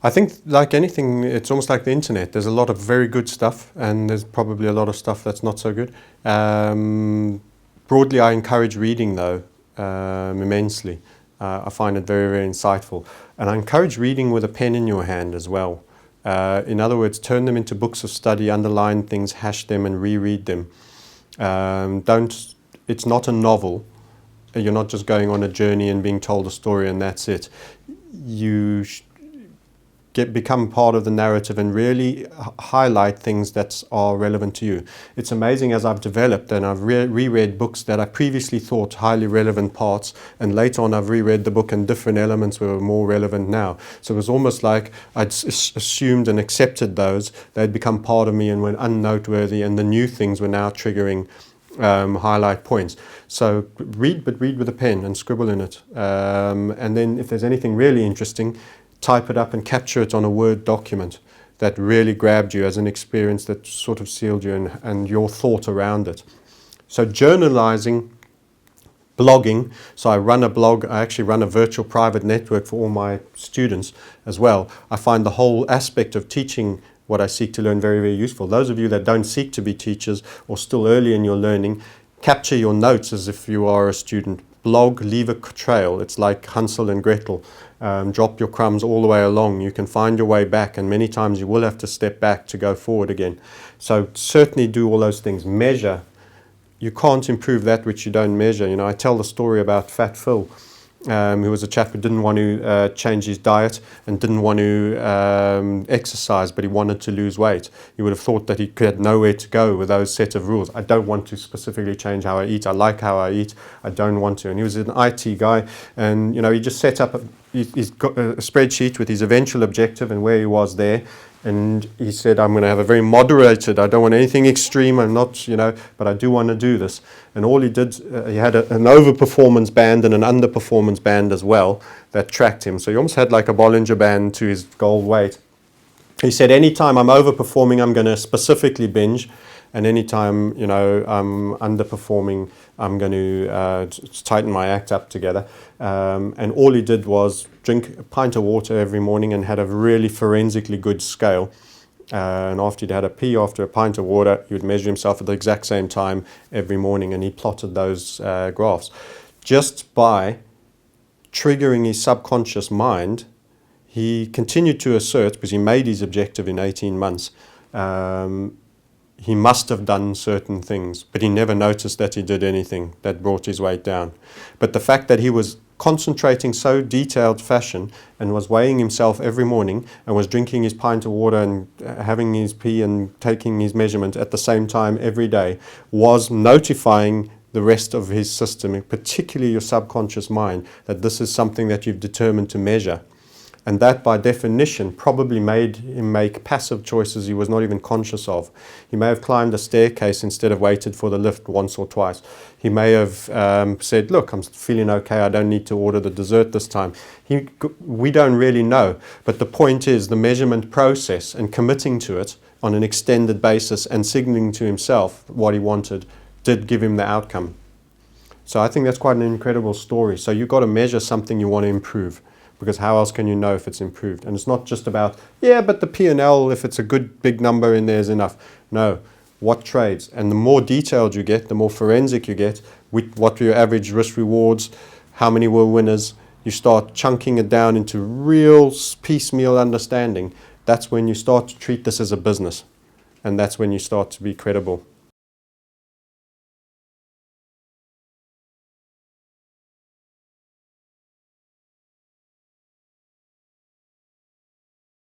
I think, like anything, it's almost like the internet. There's a lot of very good stuff, and there's probably a lot of stuff that's not so good. Broadly, I encourage reading, though, immensely. I find it very, very insightful. And I encourage reading with a pen in your hand as well. In other words, turn them into books of study, underline things, hash them, and reread them. It's not a novel. You're not just going on a journey and being told a story and that's it. You become part of the narrative and really highlight things that are relevant to you. It's amazing, as I've developed and I've reread books that I previously thought highly relevant parts, and later on I've reread the book and different elements were more relevant now. So it was almost like I'd assumed and accepted those. They'd become part of me and were unnoteworthy, and the new things were now triggering highlight points. So read with a pen and scribble in it. And then if there's anything really interesting, type it up and capture it on a Word document that really grabbed you as an experience that sort of sealed you and your thought around it. So journalizing, blogging. So I run a blog. I actually run a virtual private network for all my students as well. I find the whole aspect of teaching what I seek to learn very, very useful. Those of you that don't seek to be teachers or still early in your learning, capture your notes as if you are a student. Blog, leave a trail. It's like Hansel and Gretel. Drop your crumbs all the way along. You can find your way back, and many times you will have to step back to go forward again. So certainly do all those things. Measure. You can't improve that which you don't measure. You know, I tell the story about Fat Phil, who was a chap who didn't want to change his diet and didn't want to exercise, but he wanted to lose weight. You would have thought that he had nowhere to go with those set of rules. I don't want to specifically change how I eat. I like how I eat. I don't want to. And he was an IT guy, and you know, he just set up he's got a spreadsheet with his eventual objective and where he was there. And he said, I'm going to have a very moderated, I don't want anything extreme, I'm not, you know, but I do want to do this. And all he did, he had an overperformance band and an underperformance band as well that tracked him. So he almost had like a Bollinger Band to his goal weight. He said, anytime I'm overperforming, I'm going to specifically binge. And anytime, you know, I'm underperforming, I'm going to tighten my act up together. And all he did was drink a pint of water every morning and had a really forensically good scale. And after he'd had a pee after a pint of water, he would measure himself at the exact same time every morning, and he plotted those graphs. Just by triggering his subconscious mind, he continued to assert, because he made his objective in 18 months, he must have done certain things, but he never noticed that he did anything that brought his weight down. But the fact that he was concentrating so detailed fashion and was weighing himself every morning and was drinking his pint of water and having his pee and taking his measurement at the same time every day was notifying the rest of his system, particularly your subconscious mind, that this is something that you've determined to measure. And that, by definition, probably made him make passive choices he was not even conscious of. He may have climbed a staircase instead of waited for the lift once or twice. He may have said, look, I'm feeling okay, I don't need to order the dessert this time. We don't really know. But the point is, the measurement process and committing to it on an extended basis and signaling to himself what he wanted did give him the outcome. So I think that's quite an incredible story. So you've got to measure something you want to improve, because how else can you know if it's improved? And it's not just about, yeah, but the P&L, if it's a good big number in there is enough. No, what trades? And the more detailed you get, the more forensic you get, what were your average risk rewards, how many were winners, you start chunking it down into real piecemeal understanding. That's when you start to treat this as a business. And that's when you start to be credible.